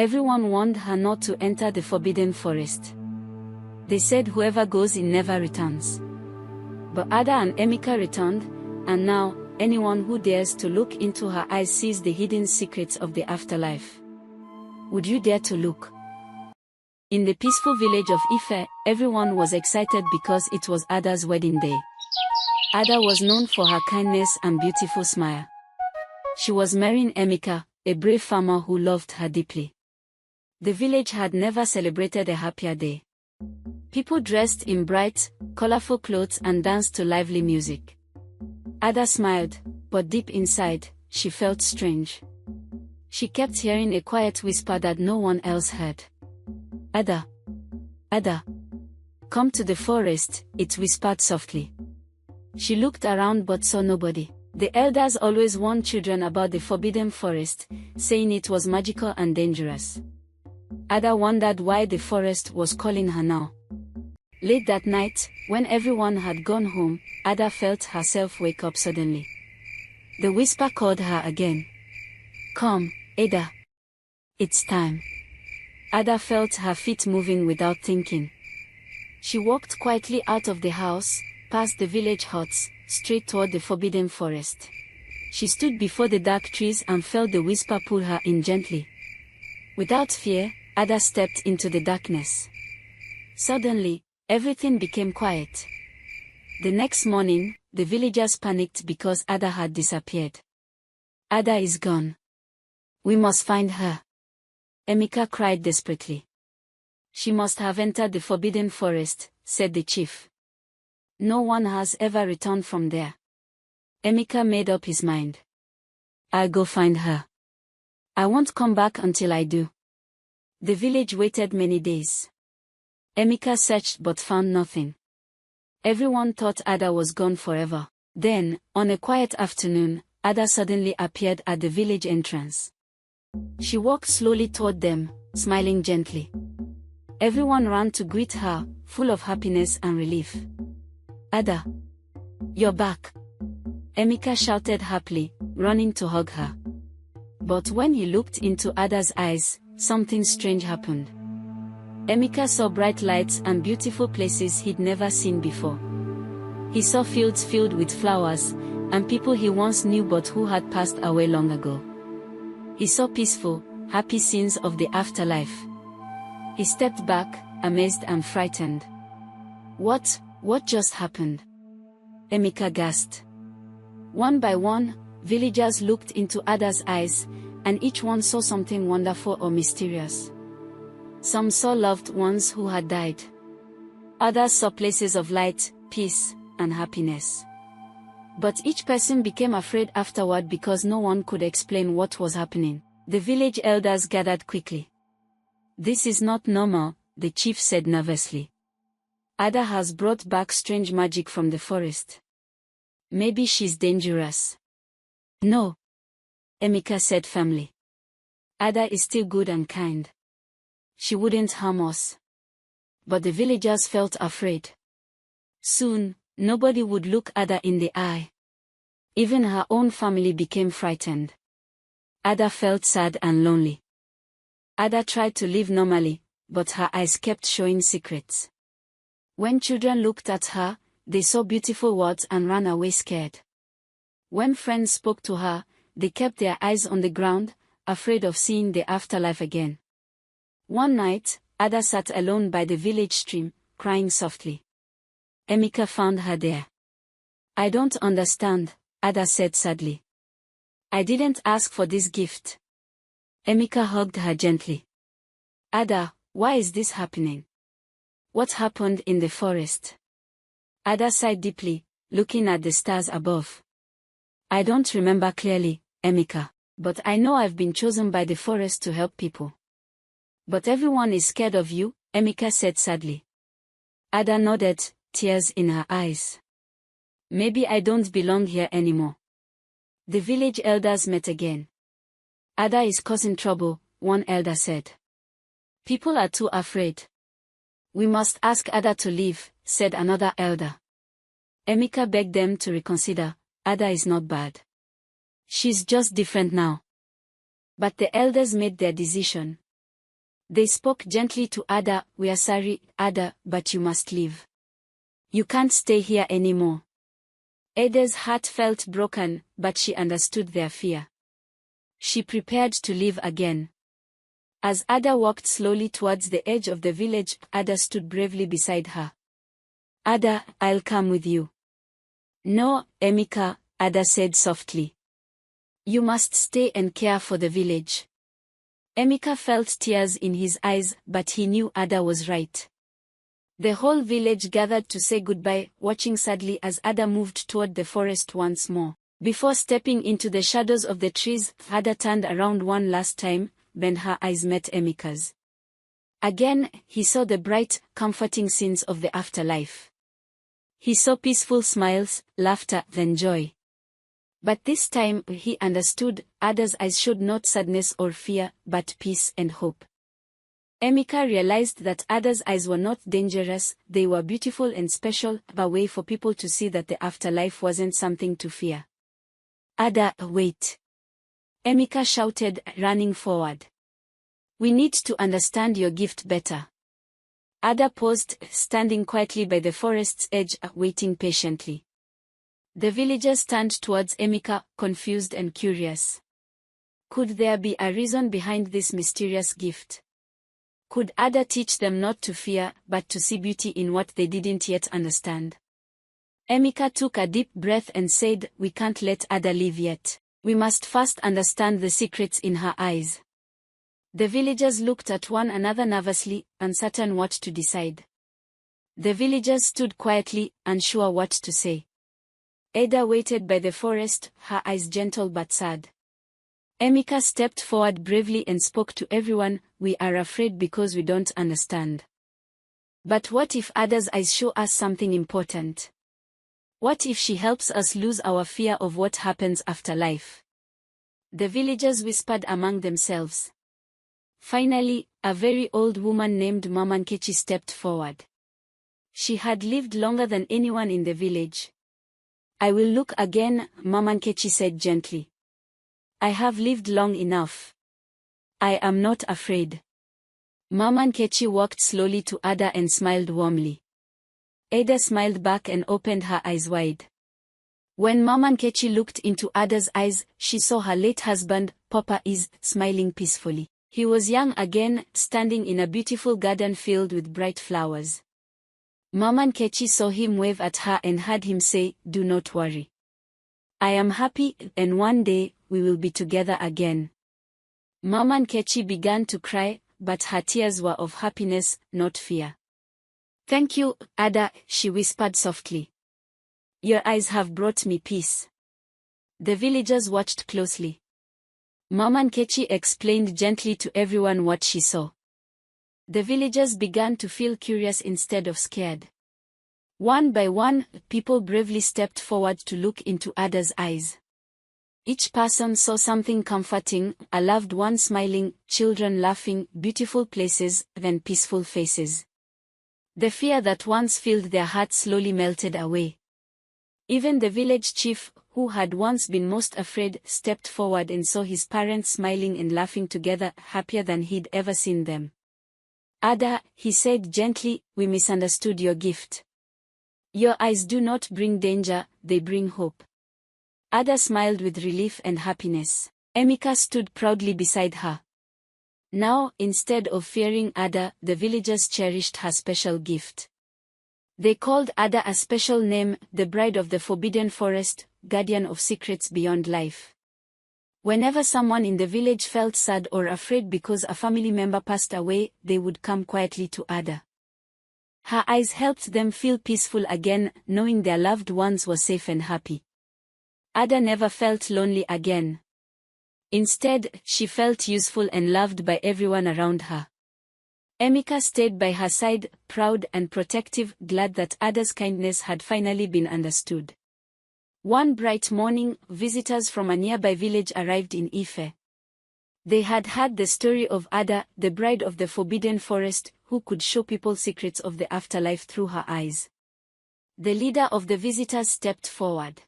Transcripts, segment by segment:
Everyone warned her not to enter the forbidden forest. They said whoever goes in never returns. But Ada and Emika returned, and now, anyone who dares to look into her eyes sees the hidden secrets of the afterlife. Would you dare to look? In the peaceful village of Ife, everyone was excited because it was Ada's wedding day. Ada was known for her kindness and beautiful smile. She was marrying Emika, a brave farmer who loved her deeply. The village had never celebrated a happier day. People dressed in bright, colorful clothes and danced to lively music. Ada smiled, but deep inside, she felt strange. She kept hearing a quiet whisper that no one else heard. Ada. Ada. Come to the forest, it whispered softly. She looked around but saw nobody. The elders always warned children about the forbidden forest, saying it was magical and dangerous. Ada wondered why the forest was calling her now. Late that night, when everyone had gone home, Ada felt herself wake up suddenly. The whisper called her again. Come, Ada. It's time. Ada felt her feet moving without thinking. She walked quietly out of the house, past the village huts, straight toward the forbidden forest. She stood before the dark trees and felt the whisper pull her in gently. Without fear, Ada stepped into the darkness. Suddenly, everything became quiet. The next morning, the villagers panicked because Ada had disappeared. Ada is gone. We must find her. Emika cried desperately. She must have entered the forbidden forest, said the chief. No one has ever returned from there. Emika made up his mind. I'll go find her. I won't come back until I do. The village waited many days. Emika searched but found nothing. Everyone thought Ada was gone forever. Then, on a quiet afternoon, Ada suddenly appeared at the village entrance. She walked slowly toward them, smiling gently. Everyone ran to greet her, full of happiness and relief. Ada. You're back. Emika shouted happily, running to hug her. But when he looked into Ada's eyes, something strange happened. Emika saw bright lights and beautiful places he'd never seen before. He saw fields filled with flowers, and people he once knew but who had passed away long ago. He saw peaceful, happy scenes of the afterlife. He stepped back, amazed and frightened. What just happened? Emika gasped. One by one, villagers looked into Ada's eyes, and each one saw something wonderful or mysterious. Some saw loved ones who had died. Others saw places of light, peace, and happiness. But each person became afraid afterward because no one could explain what was happening. The village elders gathered quickly. This is not normal, the chief said nervously. Ada has brought back strange magic from the forest. Maybe she's dangerous. No. Emika said firmly. Ada is still good and kind. She wouldn't harm us. But the villagers felt afraid. Soon, nobody would look Ada in the eye. Even her own family became frightened. Ada felt sad and lonely. Ada tried to live normally, but her eyes kept showing secrets. When children looked at her, they saw beautiful words and ran away scared. When friends spoke to her, they kept their eyes on the ground, afraid of seeing the afterlife again. One night, Ada sat alone by the village stream, crying softly. Emika found her there. I don't understand, Ada said sadly. I didn't ask for this gift. Emika hugged her gently. Ada, why is this happening? What happened in the forest? Ada sighed deeply, looking at the stars above. I don't remember clearly, Emika, but I know I've been chosen by the forest to help people. But everyone is scared of you, Emika said sadly. Ada nodded, tears in her eyes. Maybe I don't belong here anymore. The village elders met again. Ada is causing trouble, one elder said. People are too afraid. We must ask Ada to leave, said another elder. Emika begged them to reconsider. Ada is not bad. She's just different now. But the elders made their decision. They spoke gently to Ada. We are sorry, Ada, but you must leave. You can't stay here anymore. Ada's heart felt broken, but she understood their fear. She prepared to leave again. As Ada walked slowly towards the edge of the village, Ada stood bravely beside her. Ada, I'll come with you. No, Emika, Ada said softly. You must stay and care for the village. Emika felt tears in his eyes, but he knew Ada was right. The whole village gathered to say goodbye, watching sadly as Ada moved toward the forest once more. Before stepping into the shadows of the trees, Ada turned around one last time, then her eyes met Emika's. Again, he saw the bright, comforting scenes of the afterlife. He saw peaceful smiles, laughter, then joy. But this time, he understood. Ada's eyes showed not sadness or fear, but peace and hope. Emika realized that Ada's eyes were not dangerous, they were beautiful and special, a way for people to see that the afterlife wasn't something to fear. Ada, wait. Emika shouted, running forward. We need to understand your gift better. Ada paused, standing quietly by the forest's edge, waiting patiently. The villagers turned towards Emika, confused and curious. Could there be a reason behind this mysterious gift? Could Ada teach them not to fear, but to see beauty in what they didn't yet understand? Emika took a deep breath and said, we can't let Ada leave yet. We must first understand the secrets in her eyes. The villagers looked at one another nervously, uncertain what to decide. The villagers stood quietly, unsure what to say. Ada waited by the forest, her eyes gentle but sad. Emika stepped forward bravely and spoke to everyone, we are afraid because we don't understand. But what if Ada's eyes show us something important? What if she helps us lose our fear of what happens after life? The villagers whispered among themselves. Finally, a very old woman named Mama Nkechi stepped forward. She had lived longer than anyone in the village. I will look again, Mama Nkechi said gently. I have lived long enough. I am not afraid. Mama Nkechi walked slowly to Ada and smiled warmly. Ada smiled back and opened her eyes wide. When Mama Nkechi looked into Ada's eyes, she saw her late husband, Papa Is, smiling peacefully. He was young again, standing in a beautiful garden filled with bright flowers. Mama Nkechi saw him wave at her and heard him say, do not worry. I am happy, and one day, we will be together again. Mama Nkechi began to cry, but her tears were of happiness, not fear. Thank you, Ada, she whispered softly. Your eyes have brought me peace. The villagers watched closely. Mama Nkechi explained gently to everyone what she saw. The villagers began to feel curious instead of scared. One by one, people bravely stepped forward to look into Ada's eyes. Each person saw something comforting, a loved one smiling, children laughing, beautiful places, then peaceful faces. The fear that once filled their hearts slowly melted away. Even the village chief, who had once been most afraid, stepped forward and saw his parents smiling and laughing together, happier than he'd ever seen them. Ada, he said gently, we misunderstood your gift. Your eyes do not bring danger, they bring hope. Ada smiled with relief and happiness. Emika stood proudly beside her. Now, instead of fearing Ada, the villagers cherished her special gift. They called Ada a special name, the bride of the forbidden forest, guardian of secrets beyond life. Whenever someone in the village felt sad or afraid because a family member passed away, they would come quietly to Ada. Her eyes helped them feel peaceful again, knowing their loved ones were safe and happy. Ada never felt lonely again. Instead, she felt useful and loved by everyone around her. Emika stayed by her side, proud and protective, glad that Ada's kindness had finally been understood. One bright morning, visitors from a nearby village arrived in Ife. They had heard the story of Ada, the bride of the forbidden forest, who could show people secrets of the afterlife through her eyes. The leader of the visitors stepped forward.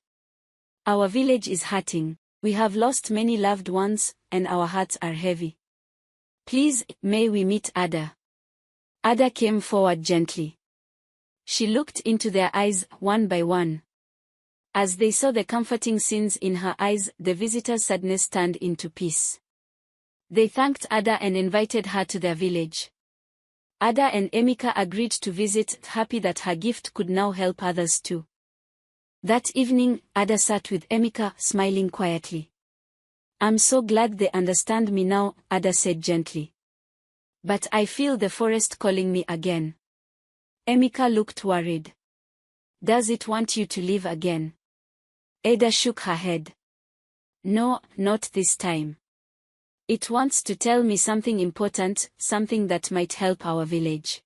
Our village is hurting. We have lost many loved ones, and our hearts are heavy. Please, may we meet Ada? Ada came forward gently. She looked into their eyes, one by one. As they saw the comforting scenes in her eyes, the visitors' sadness turned into peace. They thanked Ada and invited her to their village. Ada and Emika agreed to visit, happy that her gift could now help others too. That evening, Ada sat with Emika, smiling quietly. I'm so glad they understand me now, Ada said gently. But I feel the forest calling me again. Emika looked worried. Does it want you to leave again? Ada shook her head. No, not this time. It wants to tell me something important, something that might help our village.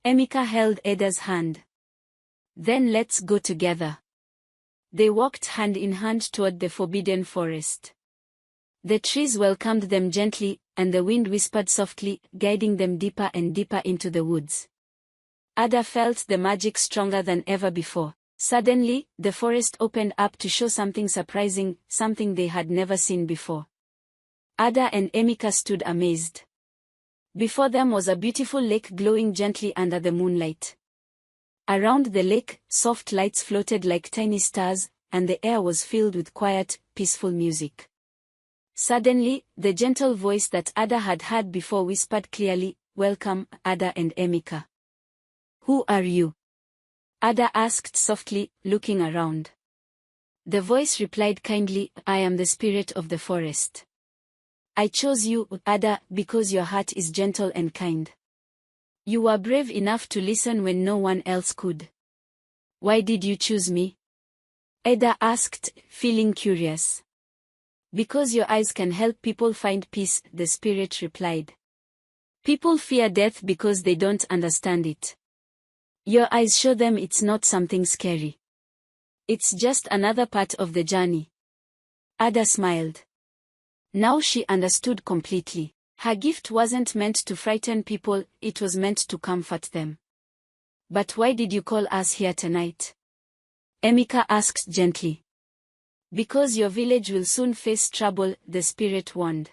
Emika held Ada's hand. Then let's go together. They walked hand in hand toward the forbidden forest. The trees welcomed them gently, and the wind whispered softly, guiding them deeper and deeper into the woods. Ada felt the magic stronger than ever before. Suddenly, the forest opened up to show something surprising, something they had never seen before. Ada and Emika stood amazed. Before them was a beautiful lake glowing gently under the moonlight. Around the lake, soft lights floated like tiny stars, and the air was filled with quiet, peaceful music. Suddenly, the gentle voice that Ada had heard before whispered clearly, "Welcome, Ada and Emika." "Who are you?" Ada asked softly, looking around. The voice replied kindly, "I am the spirit of the forest. I chose you, Ada, because your heart is gentle and kind. You were brave enough to listen when no one else could. Why did you choose me?" Ada asked, feeling curious. "Because your eyes can help people find peace," the spirit replied. "People fear death because they don't understand it. Your eyes show them it's not something scary. It's just another part of the journey." Ada smiled. Now she understood completely. Her gift wasn't meant to frighten people, it was meant to comfort them. "But why did you call us here tonight?" Emika asked gently. "Because your village will soon face trouble," the spirit warned.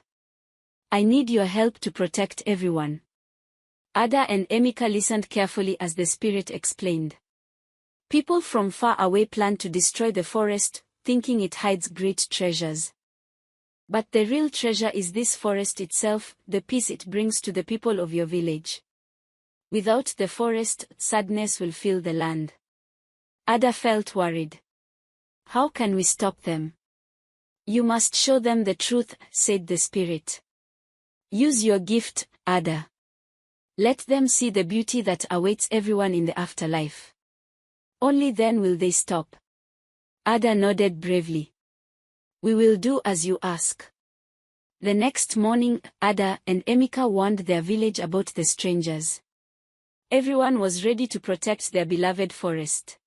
"I need your help to protect everyone." Ada and Emika listened carefully as the spirit explained. People from far away plan to destroy the forest, thinking it hides great treasures. But the real treasure is this forest itself, the peace it brings to the people of your village. Without the forest, sadness will fill the land. Ada felt worried. "How can we stop them?" "You must show them the truth," said the spirit. "Use your gift, Ada. Let them see the beauty that awaits everyone in the afterlife. Only then will they stop." Ada nodded bravely. "We will do as you ask." The next morning, Ada and Emika warned their village about the strangers. Everyone was ready to protect their beloved forest.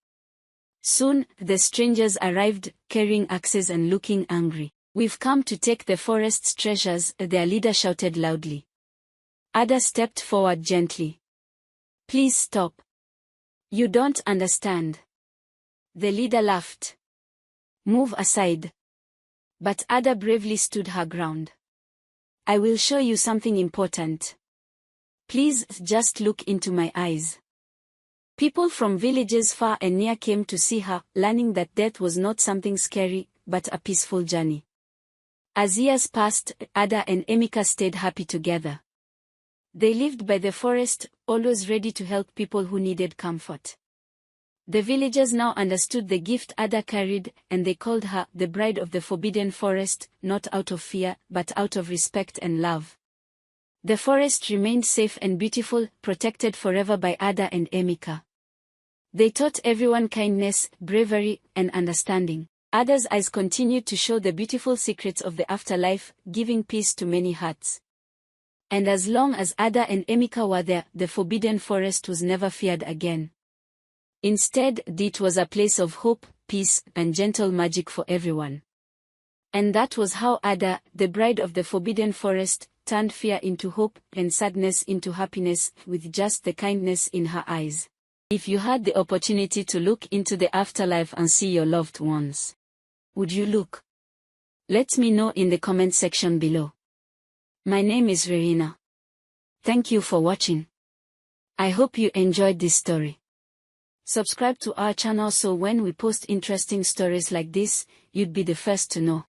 Soon, the strangers arrived, carrying axes and looking angry. "We've come to take the forest's treasures," their leader shouted loudly. Ada stepped forward gently. "Please stop. You don't understand." The leader laughed. "Move aside." But Ada bravely stood her ground. "I will show you something important. Please, just look into my eyes." People from villages far and near came to see her, learning that death was not something scary, but a peaceful journey. As years passed, Ada and Emika stayed happy together. They lived by the forest, always ready to help people who needed comfort. The villagers now understood the gift Ada carried, and they called her the bride of the forbidden forest, not out of fear, but out of respect and love. The forest remained safe and beautiful, protected forever by Ada and Emika. They taught everyone kindness, bravery, and understanding. Ada's eyes continued to show the beautiful secrets of the afterlife, giving peace to many hearts. And as long as Ada and Emika were there, the forbidden forest was never feared again. Instead, it was a place of hope, peace, and gentle magic for everyone. And that was how Ada, the bride of the forbidden forest, turned fear into hope and sadness into happiness, with just the kindness in her eyes. If you had the opportunity to look into the afterlife and see your loved ones, would you look? Let me know in the comment section below. My name is Verena. Thank you for watching. I hope you enjoyed this story. Subscribe to our channel so when we post interesting stories like this, you'd be the first to know.